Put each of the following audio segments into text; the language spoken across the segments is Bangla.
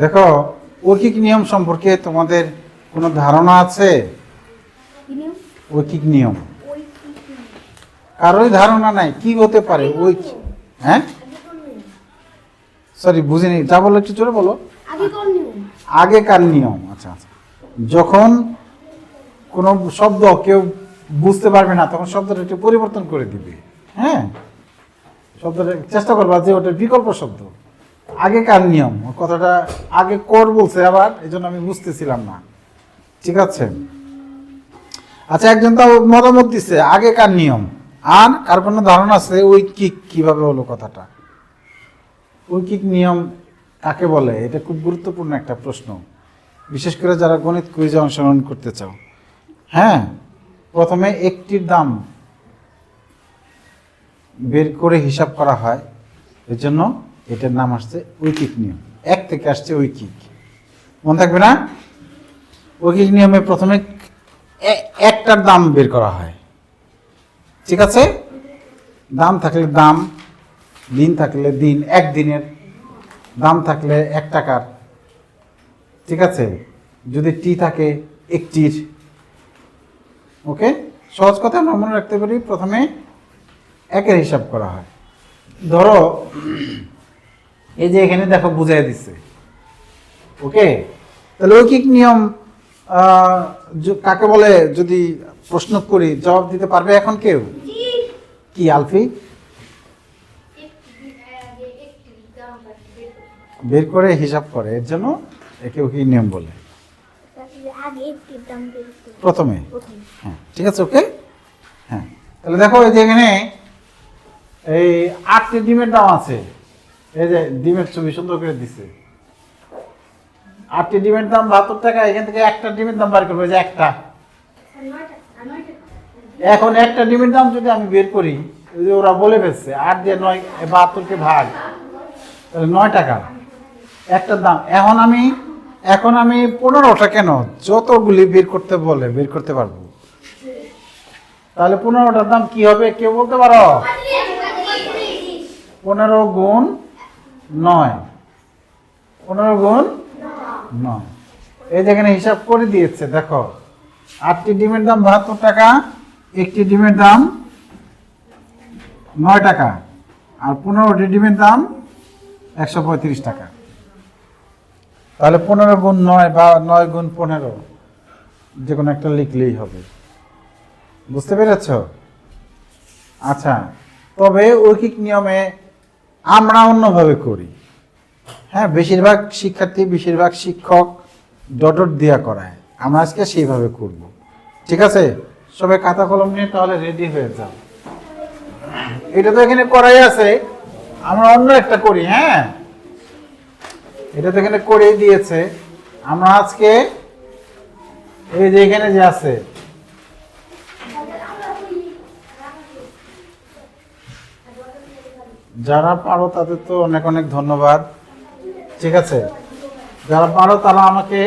দেখো ঐকিক নিয়ম সম্পর্কে তোমাদের কোনো ধারণা আছে? ঐকিক নিয়ম কারোই ধারণা নাই কি হতে পারে? হ্যাঁ সরি বুঝিনি, যা বলো একটু জোরে বলো। আগেকার নিয়ম। আচ্ছা আচ্ছা, যখন কোনো শব্দ কেউ বুঝতে পারবে না তখন শব্দটা একটু পরিবর্তন করে দিবে। হ্যাঁ, শব্দটা চেষ্টা করবা যে ওটার বিকল্প শব্দ। আগেকার নিয়ম কথাটা আগে কর বলছে আবার, এই জন্য আমি বুঝতেছিলাম না। ঠিক আছে, আচ্ছা একজন তো মতামত দিচ্ছে আগেকার নিয়ম, আর কার কোনো ধারণা আছে ঐকিক কিভাবে হলো কথাটা? ঐকিক নিয়ম কাকে বলে? এটা খুব গুরুত্বপূর্ণ একটা প্রশ্ন, বিশেষ করে যারা গণিত কুইজে অংশগ্রহণ করতে চাও। হ্যাঁ, প্রথমে একটির দাম বের করে হিসাব করা হয়, এর জন্য এটার নাম আসছে ঐকিক নিয়ম। এক থেকে আসছে ঐকিক, মনে থাকবে না? ঐকিক নিয়মে প্রথমে একটার দাম বের করা হয়। ঠিক আছে, দাম থাকলে দাম, দিন থাকলে দিন, একদিনের দাম থাকলে 1 টাকার। ঠিক আছে, যদি টি থাকে একটির। ওকে, সহজ কথা আমরা মনে রাখতে পারি, প্রথমে একের হিসাব করা হয়। ধরো এই যে এখানে দেখো বুঝাই দিচ্ছে। ওকে, তাহলে ঐকিক নিয়ম কাকে বলে যদি প্রশ্ন করি জবাব দিতে পারবে এখন কেউ? কি আলফি? বের করে হিসাব করে, এর জন্য একে ঐকিক নিয়ম বলে। প্রথমে, হ্যাঁ ঠিক আছে। ওকে, হ্যাঁ তাহলে দেখো এই যে এখানে এই 8টি ডিমের দাম আছে। এই যে ডিমের ছবি সুন্দর করে দিছে। 8টি ডিমের দাম 72 টাকা। এখান থেকে একটা ডিমের দাম বার করবো, যে একটা। এখন একটা ডিমের দাম যদি আমি বের করি, ওরা বলে ফেলছে 8 দিয়ে 9 72কে ভাগ, তাহলে 9 টাকা একটার দাম। এখন আমি 15টা কেন, যতগুলি বের করতে বলে বের করতে পারবো। তাহলে 15টার দাম কি হবে কেউ বলতে পারো? 15 গুণ 9, 15 গুণ 9। এই যেখানে হিসাব করে দিয়েছে দেখো, 8টি ডিমের দাম 72 টাকা, একটি ডিমের দাম 9 টাকা, আর 15টি ডিমের দাম 135 টাকা। তাহলে 15 গুণ 9 বা 9 গুণ 15 যে কোনো একটা লিখলেই হবে। বুঝতে পেরেছ? আচ্ছা, তবে ঐকিক নিয়মে আমরা অন্যভাবে করি। হ্যাঁ, বেশিরভাগ শিক্ষার্থী, বেশিরভাগ শিক্ষক ডট দেয়া করায়, আমরা আজকে সেইভাবে করব। ঠিক আছে, সবাই খাতা কলম নিয়ে তাহলে রেডি হয়ে যাও। এটা তো এখানে করাই আছে, আমরা অন্য একটা করি। হ্যাঁ, এটা তো এখানে করেই দিয়েছে। আমরা আজকে এই যে এখানে যে আছে, যারা পারো তাদের তো অনেক অনেক ধন্যবাদ। ঠিক আছে, যারা পারো তারা আমাকে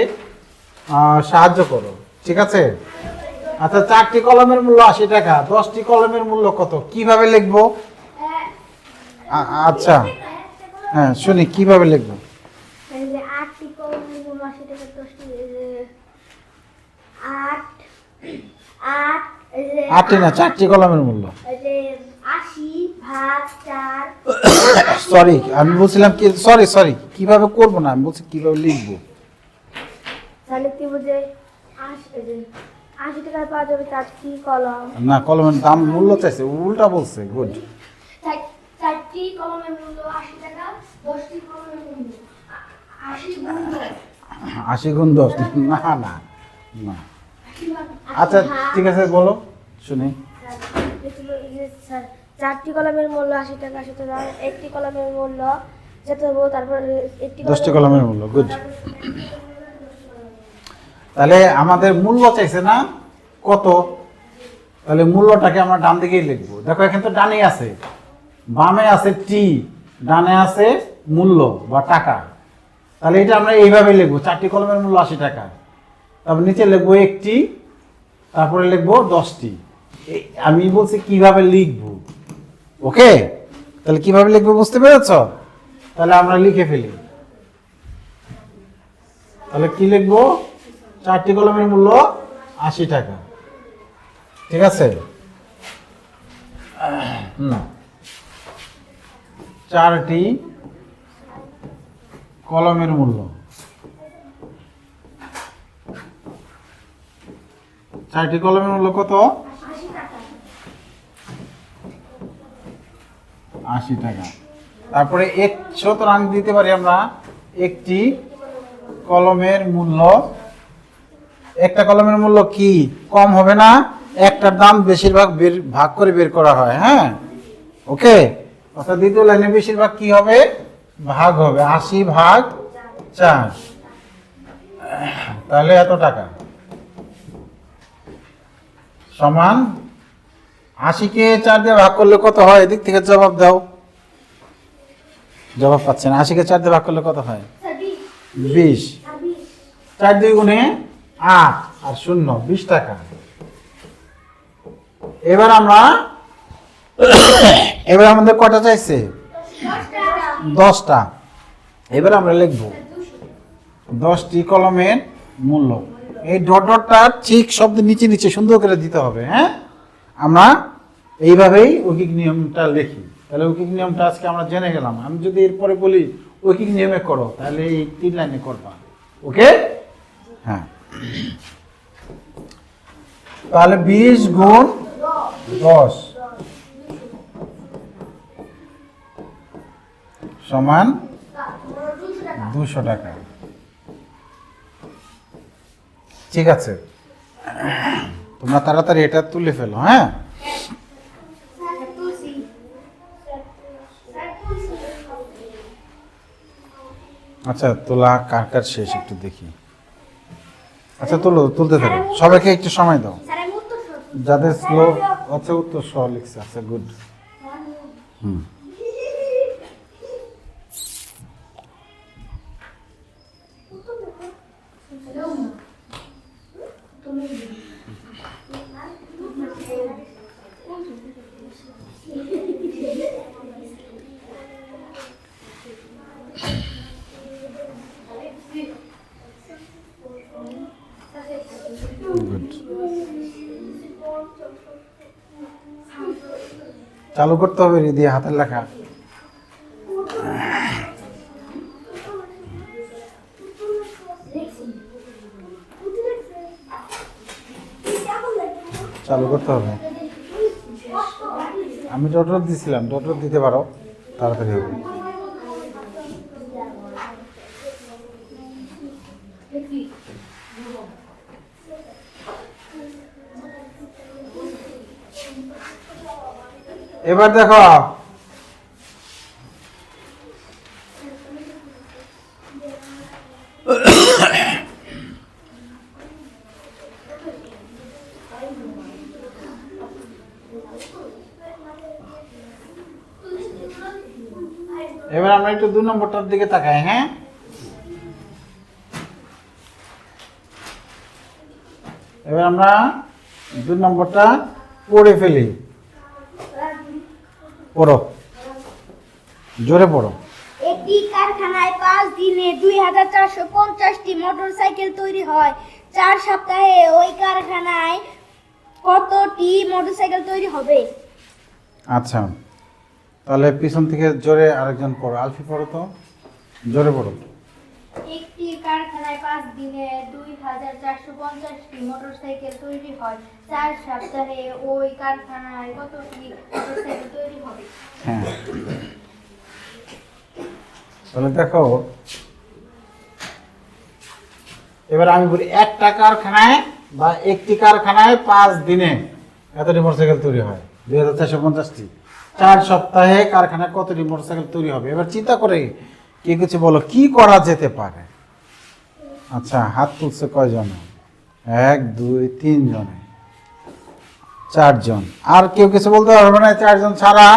সাহায্য করো। ঠিক আছে, আচ্ছা 4টি কলমের মূল্য 80 টাকা, 10টি কলমের মূল্য কত, কিভাবে লিখবো? আচ্ছা হ্যাঁ, শুনি কিভাবে লিখবো। 8টি না, 4টি কলমের মূল্য। সরি, আমি বলছিলাম কি, সরি কিভাবে করবো না, আমি বলছি কিভাবে লিখবো। না, কলমের দাম মূল্য চাইছে, উল্টা বলছে। গুড, 4টি কলমের মূল্য 80 টাকা, 10টি কলমের মূল্য 80 গুণ 10। না না না, আচ্ছা ঠিক আছে বলো শুনি। 4টি কলমের মূল্য 80 টাকা, সুতরাং একটি কলমের মূল্য যেতে হবে, তারপর 10টি কলমের মূল্য। গুড, তাহলে আমাদের মূল্য চাইছে না কত, তাহলে মূল্যটাকে আমরা ডান দিকেই লিখবো। দেখো এখানে তো ডানে আছে, বামে আছে টি, ডানে আছে মূল্য বা টাকা। তাহলে এটা আমরা এইভাবে লিখবো, 4টি কলমের মূল্য 80 টাকা, তারপর নিচে লিখবো একটি, তারপরে লিখবো 10টি। আমি বলছি কিভাবে লিখবো। ওকে, তাহলে কিভাবে লিখবো বুঝতে পেরেছ? তাহলে আমরা লিখে ফেলি। তাহলে কি লিখবো? 4টি কলমের মূল্য 80 টাকা। ঠিক আছে? 4টি কলমের মূল্য 4টি কলমের মূল্য কত? 80 টাকা। তারপরে সুতরাং দিতে পারি আমরা একটি কলমের মূল্য, একটা কলমের মূল্য কি কম হবে না, একটার দাম বেশিরভাগ ভাগ করে বের করা হয়। হ্যাঁ, ওকে। অর্থাৎ দ্বিতীয় লাইনে বেশিরভাগ কি হবে? ভাগ হবে। 80 ভাগ 4, তাহলে এত টাকা সমান 80কে 4 দিয়ে ভাগ করলে কত হয়? এদিক থেকে জবাব দাও। জবাব পাচ্ছে না। 80কে 4 দিয়ে ভাগ করলে কত হয়? 20। 4 2 গুণে 8 আর 0 20 টাকা। এবার আমাদের কয়টা চাইছে? 10টা। এবার আমরা লিখব 10টি কলমের মূল্য। এই ডটটা ঠিক শব্দের নিচে নিচে সুন্দর করে দিতে হবে। হ্যাঁ, আমরা এইভাবেই ঐকিক নিয়মটা লিখি। তাহলে ঐকিক নিয়মটা আজকে আমরা জেনে গেলাম। আমি যদি এরপরে বলি ঐকিক নিয়মে করো, তাহলে এই 3 লাইনে করবা। ওকে? হ্যাঁ, তাহলে 20 গুণ 10 সমান 200 টাকা। ঠিক আছে, তোমরা তাড়াতাড়ি এটা তুলে ফেলো। হ্যাঁ, আচ্ছা, তোলা কার কার শেষ একটু দেখি। আচ্ছা, তুলতে থাকো, সবাইকে একটু সময় দাও। যাদের স্লো আছে উত্তর সহ লিখছে। আচ্ছা, গুড। চালু করতে হবে দিয়ে হাতের লেখা। চালু করতে হবে। আমি ডটর দিছিলাম, ডটর দিতে পারো, তাড়াতাড়ি হবে। এবার দেখো, এবার আমরা একটু 2 নম্বরটার দিকে তাকাই। হ্যাঁ, এবার আমরা 2 নম্বরটা পড়ে ফেলি। পড়ো, জোরে পড়ো। একটি কারখানায় 5 দিনে 2450টি মোটরসাইকেল তৈরি হয়। 4 সপ্তাহে ওই কারখানায় কতটি মোটরসাইকেল তৈরি হবে? আচ্ছা, তাহলে পিছন থেকে জোরে আরেকজন পড়ো। আলফি পড়ো তো, জোরে পড়ো। একটি কারখানায় 5 দিনে 2450টি মোটরসাইকেল তৈরি হয়। 4 সপ্তাহে ওই কারখানায় কতটি মোটরসাইকেল তৈরি হবে? হ্যাঁ, তাহলে দেখো, এবার আমি বলি একটা কারখানায় বা একটি কারখানায় 5 দিনে এতটি মোটরসাইকেল তৈরি হয়, 2450টি। 4 সপ্তাহে কারখানায় কতটি মোটরসাইকেল তৈরি হবে? এবার চিন্তা করে কে কিছু বলো, কি করা যেতে পারে? আচ্ছা, হাত তুলছে কয়জন? 1 2 3 জনে, 4 জন। আর কেউ কিছু বলতে পারবে না? 4 জন ছাড়া,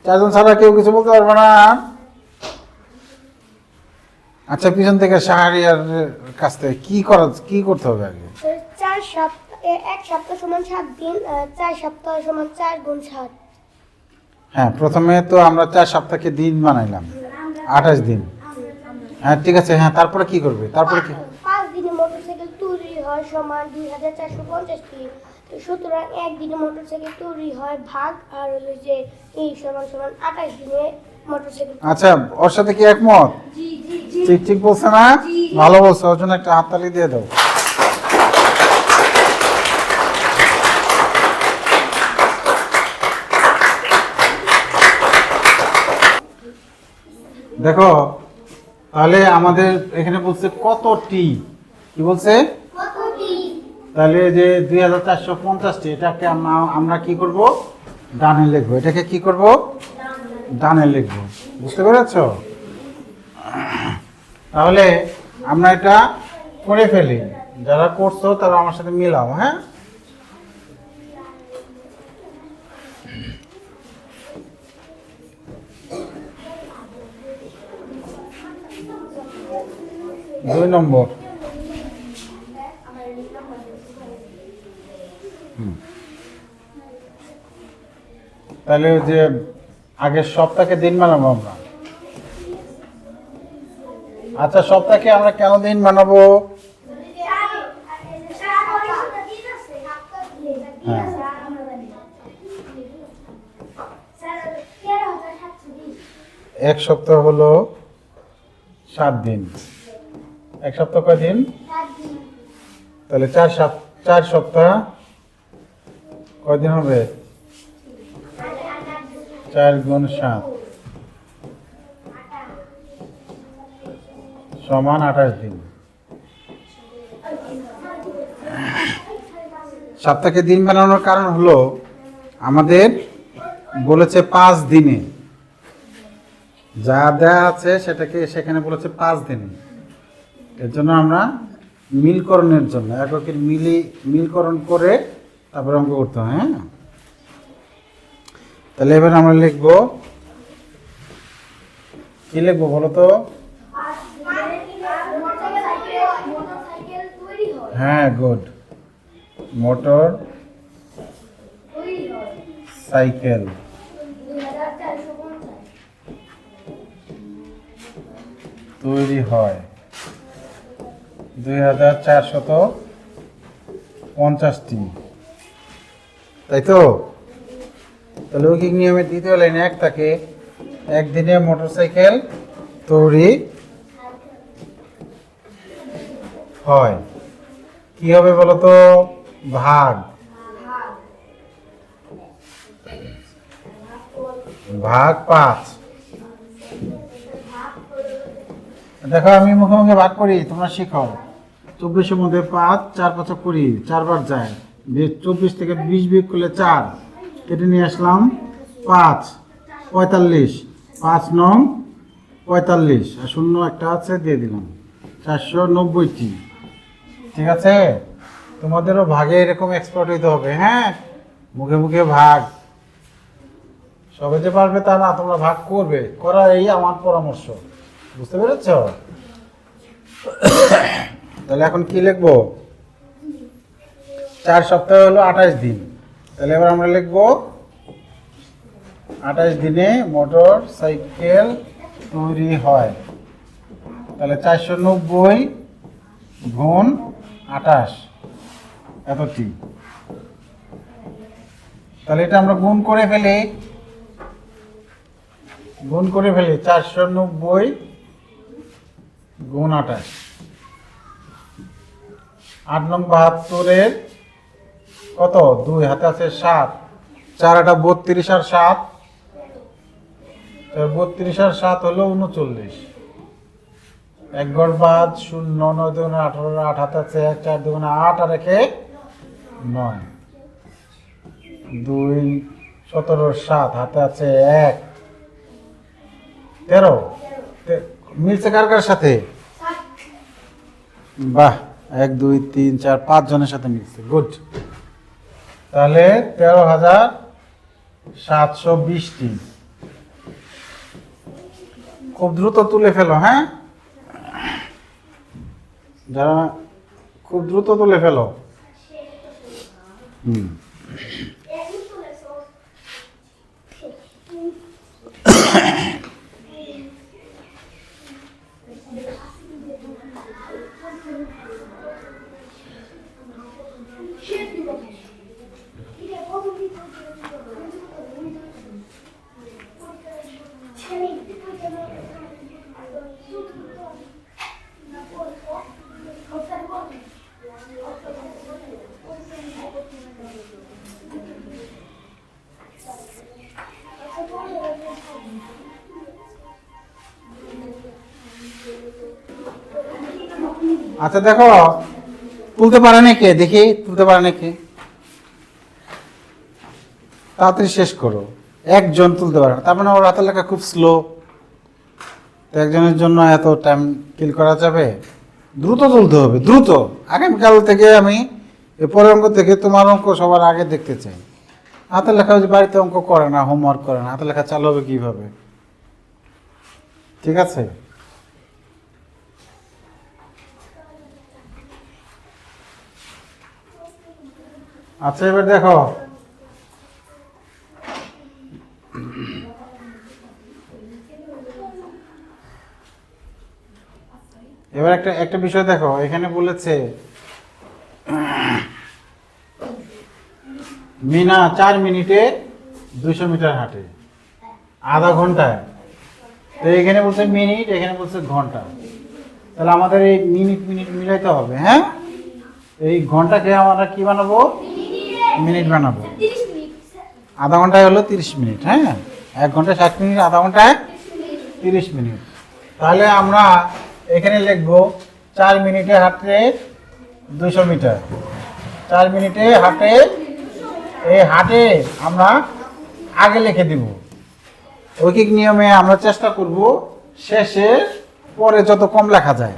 4 জন ছাড়া কেউ কিছু বলতে পারবে না? আচ্ছা, পিছন থেকে শাহরিয়ার কাছ থেকে কি করতে হবে আগে? 4 সপ্তাহ, 1 সপ্তাহ সমান 7 দিন, 4 সপ্তাহ সমান 4 গুণ 7। হ্যাঁ, প্রথমে তো আমরা 4 সপ্তাহকে দিন বানাইলাম, 28 দিন। হ্যাঁ ঠিক আছে, হ্যাঁ তারপরে কি করবে, তারপরে কি? 5 দিনে মোটরসাইকেল তৈরি হয় সমান 2450টি। তো সুতরাং একদিনে মোটরসাইকেল তৈরি হয় ভাগ আর হলো যে এই সমান সমান 28 দিনে মোটরসাইকেল। আচ্ছা, ওর সাথে কি একমত? জি জি জি। ঠিক ঠিক বলছে না? জি। ভালো বলছে, ওর জন্য একটা হাততালি দিয়ে দাও। দেখো তাহলে আমাদের এখানে বলছে কতটি, কি বলছে? কতটি? তাহলে যে 2450টি, এটাকে আমরা কি করব? ডানে লিখবো। এটাকে কি করব? ডানে লিখবো। বুঝতে পেরেছো? তাহলে আমরা এটা করে ফেলি। যারা করছো তারা আমার সাথে মিলাও, হ্যাঁ? দুই নম্বর। তাহলে ওই যে আগের সপ্তাহকে দিন বানাবো আমরা। আচ্ছা, সপ্তাহকে আমরা কেন দিন বানাবো? হ্যাঁ, এক সপ্তাহ হলো 7 দিন। এক সপ্তাহ কয় দিন? তাহলে 4 সপ্তাহ কয় দিন হবে? 4 গুণ 7 সমান 28 দিন। সপ্তাহকে দিন বানানোর কারণ হলো আমাদের বলেছে 5 দিনে, যা দেয়া আছে সেটাকে সেখানে বলেছে 5 দিনে। এর জন্য আমরা মিলকরণের জন্য এককের মিলকরণ করে তারপরে অঙ্ক করতে হয়, হ্যাঁ? তাহলে এবার আমরা লিখবো, কি লিখবো বলো তো? হ্যাঁ, গুড। মোটর সাইকেল তৈরি হয় 2450টি, তাই তো? তাহলে ঐকিক নিয়মের দ্বিতীয় লাইনে 1 থাকে, একদিনে মোটরসাইকেল তৈরি হয়। কি হবে বলো তো? ভাগ ভাগ 5। দেখো আমি মুখে মুখে ভাগ করি, তোমরা শিখো। 24-এর মধ্যে 5, 4 5 20, 4 বার যায়। 24 থেকে 20 বিয়োগ করলে 4, কেটে নিয়ে আসলাম 5, 45, 5 নং 45, আর শূন্য একটা আছে দিয়ে দিলাম, 490টি। ঠিক আছে? তোমাদেরও ভাগে এরকম এক্সপার্ট হইতে হবে, হ্যাঁ? মুখে মুখে ভাগ। সবে যে পারবে তা না, তোমরা ভাগ করবে, করা এই আমার পরামর্শ। বুঝতে পেরেছ? তাহলে এখন কি লিখবো? 4 সপ্তাহ হলো 28 দিন। তাহলে এবার আমরা লিখবো 28 দিনে মোটর সাইকেল তৈরি হয়। তাহলে 490 গুণ 28 এতটি। তাহলে এটা আমরা গুণ করে ফেলি। 490 গুণ 28। 8 নং 72-এর কত? 2 হাতে আছে 7, 4 এটা 32 আর 7, 32 আর 7 হলো 39। 1 গড় বাদ 0, 9 2 18, 8 হাতে আছে 1, 4 2 8 আর 1 9, 2 17 7 হাতে আছে 1 13। মিলছে কার কার সাথে? বাহ, 1 2 3 4 5 জনের সাথে মিলছে, গুড। তাহলে 13,720টি। খুব দ্রুত তুলে ফেলো, হ্যাঁ? যারা খুব দ্রুত তুলে ফেলো। আচ্ছা দেখো, তুলতে পারে না কে? দেখি তুলতে পারে না কে? তাড়াতাড়ি শেষ করো। একজন তুলতে পারে না, তার মানে ওর হাতের লেখা খুব স্লো। তো একজনের জন্য এত টাইম কিল করা যাবে? দ্রুত তুলতে হবে, দ্রুত। আগামীকাল থেকে আমি এ পরের অঙ্ক থেকে তোমার অঙ্ক সবার আগে দেখতে চাই। হাতের লেখা যে বাড়িতে অঙ্ক করে না, হোমওয়ার্ক করে না, হাতের লেখা চালু হবে কীভাবে? ঠিক আছে? আচ্ছা এবার দেখো, এবার একটা একটা বিষয় দেখো, এখানে বলেছে মিনা 4 মিনিটে 200 মিটার হাঁটে, আধা ঘন্টায়। তো এখানে বলছে মিনিট, এখানে বলছে ঘন্টা। তাহলে আমাদের এই মিনিট মিনিট মিলাইতে হবে। হ্যাঁ, এই ঘন্টাকে আমরা কি বানাবো? মিনিট বানাবো। আধা ঘন্টায় হলো 30 মিনিট। হ্যাঁ, 1 ঘন্টায় 60 মিনিট, আধা ঘন্টায় 30 মিনিট। তাহলে আমরা এখানে লিখবো 4 মিনিটে হাঁটে 200 মিটার। 4 মিনিটে হাঁটে, এই হাঁটে আমরা আগে লিখে দিব। ঐকিক নিয়মে আমরা চেষ্টা করব শেষে পরে যত কম লেখা যায়।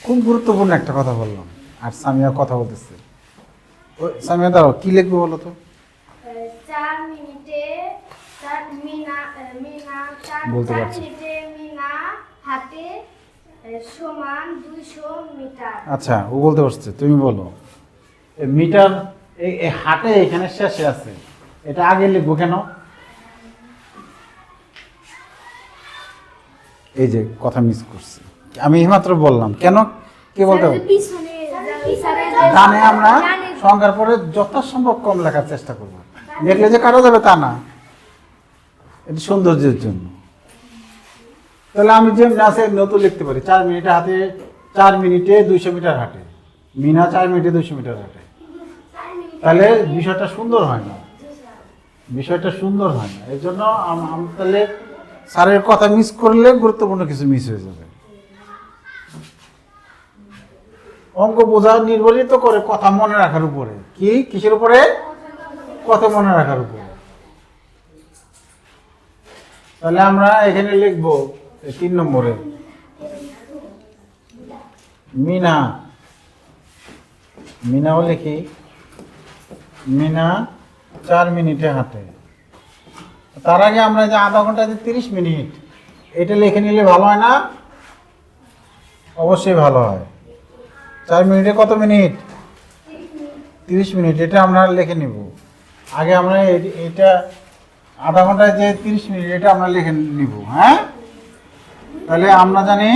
খুব গুরুত্বপূর্ণ একটা কথা বললাম, আর সামিয়া কথা বলতেছে। সামিয়া দাও, কি লিখবো বলো তো? 4 মিনিটে বলতে পারছি। মিনা হাতে সমান 200 মিটার। আচ্ছা, ও বলতে পারছে, তুমি বলো। মিটার এই হাটে এখানে শেষে আছে, এটা আগে লিখবো কেন? এই যে কথা মিস করছি, আমি এইমাত্র বললাম কেন, কে বলতে হবে? ডানে আমরা সংখ্যার পরে যথাসম্ভব কম লেখার চেষ্টা করবো। লিখলে যে কাটা যাবে তা না, এটা সৌন্দর্যের জন্য। তাহলে আমি যে নাচে নতুন লিখতে পারি 4 মিনিটে হাতে, 4 মিনিটে 200 মিটার হাঁটে, মিনা 4 মিনিটে 200 মিটার হাঁটে। তাহলে বিষয়টা সুন্দর হয় না, বিষয়টা সুন্দর হয় না। এই জন্য আমি তাহলে স্যারের কথা মিস করলে গুরুত্বপূর্ণ কিছু মিস হয়ে যাবে। অঙ্ক বোঝা নির্ভরিত করে কথা মনে রাখার উপরে। কি কিসের উপরে? কথা মনে রাখার উপরে। তাহলে আমরা এখানে লিখবো 3 নম্বরে মিনা, মিনাও লিখি, মিনা 4 মিনিটে হাঁটে। তার আগে আমরা যে আধা ঘন্টা যে 30 মিনিট, এটা লিখে নিলে ভালো হয় না? অবশ্যই ভালো হয়। 4 মিনিটে কত মিনিট? 30 মিনিট। এটা আমরা লিখে নিব। আগে আমরা এটা আধা ঘন্টায় যে 30 মিনিট, এটা আমরা লিখে নিব। হ্যাঁ, তাহলে আমরা জানি,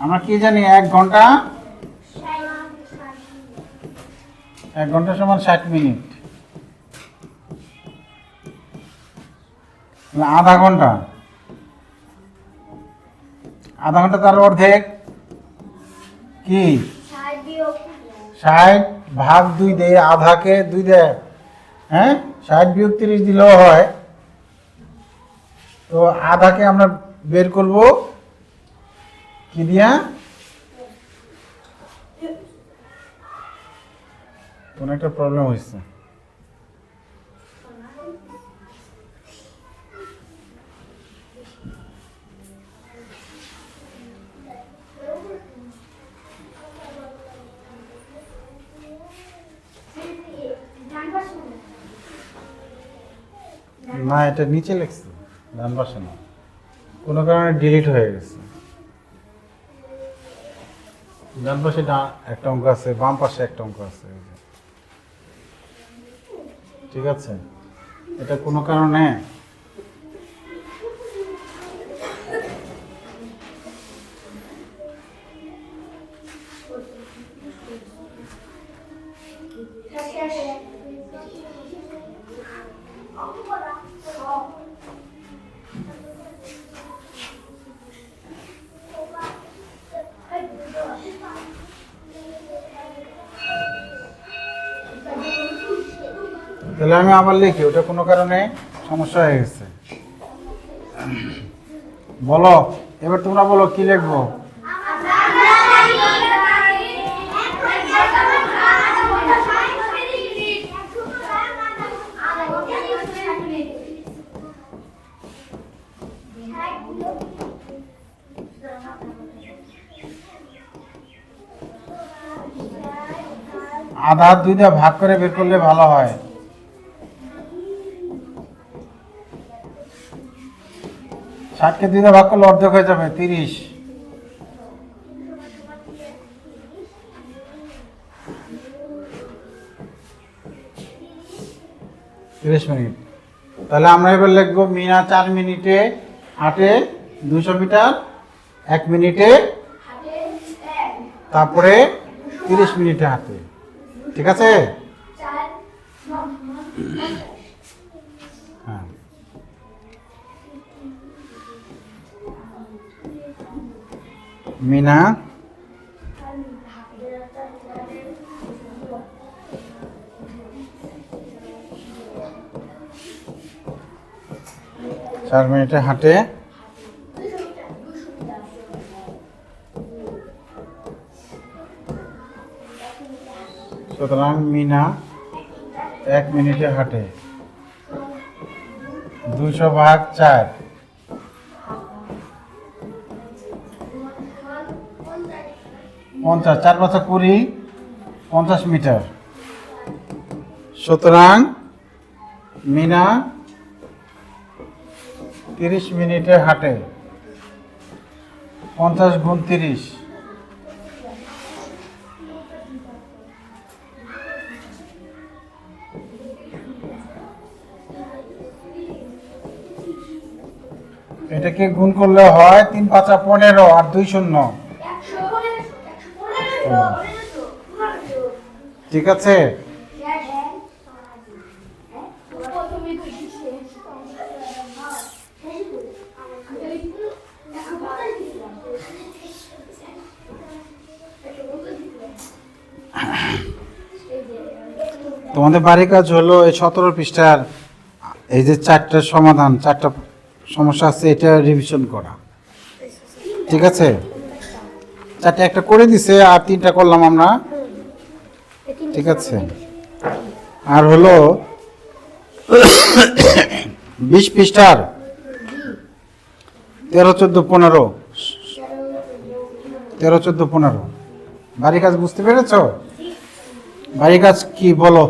আমরা কি জানি? 1 ঘন্টা সমান 60 মিনিট। আধা ঘন্টা, আধা ঘন্টা তার অর্ধেক কি? 60 ভাগ 2 দেয়, আধাকে 2 দেয়। হ্যাঁ, 60 বিয়োগ 30 দিলেও হয়। তো আধাকে আমরা বের করব কি দিয়া? কোন একটা প্রবলেম হয়েছে। না, এটা নিচে লিখছি, ডান পাশে না, কোনো কারণে ডিলিট হয়ে গেছে। ডান পাশে একটা অঙ্ক আছে, বাম পাশে একটা অঙ্ক আছে। ঠিক আছে, এটা কোনো কারণে তাহলে আমি আবার লিখি, ওটা কোনো কারণে সমস্যা হয়ে গেছে। বলো, এবার তোমরা বলো কি লিখবো? আধা 2 দিয়ে ভাগ করে বের করলে ভালো হয়। 60 কে 2 দিয়ে ভাগ করলে অর্ধেক হয়ে যাবে 30। 30 মিনিট। তাহলে আমরা এবার লিখবো মিনা 4 মিনিটে হাঁটে 200 মিটার, 1 মিনিটে, তারপরে 30 মিনিটে হাঁটে। ঠিক আছে? হ্যাঁ। মিনা 4 মিনিটে হাঁটে, সুতরাং মিনা 1 মিনিটে হাঁটে। 200 ভাগ 4, 50, 4 5 20, 50 মিটার। সুতরাং মিনা 30 মিনিটে হাঁটে। 50 গুণ 30, এটাকে গুণ করলে হয় 3 5 15 আর 2 শূন্য। ঠিক আছে? তোমাদের বাড়ির কাজ হলো এই 17 পৃষ্ঠার এই যে 4টা সমাধান, 4টা সমস্যা আছে, এটা রিভিশন করা। ঠিক আছে? 4টা একটা করে দিছে আর 3টা করলাম আমরা। ঠিক আছে? আর হলো 20 পৃষ্ঠার 13 14 15, 13 14 15 বাড়ির কাজ বুঝতে পেরেছো? বাড়ির কাজ কি বলো?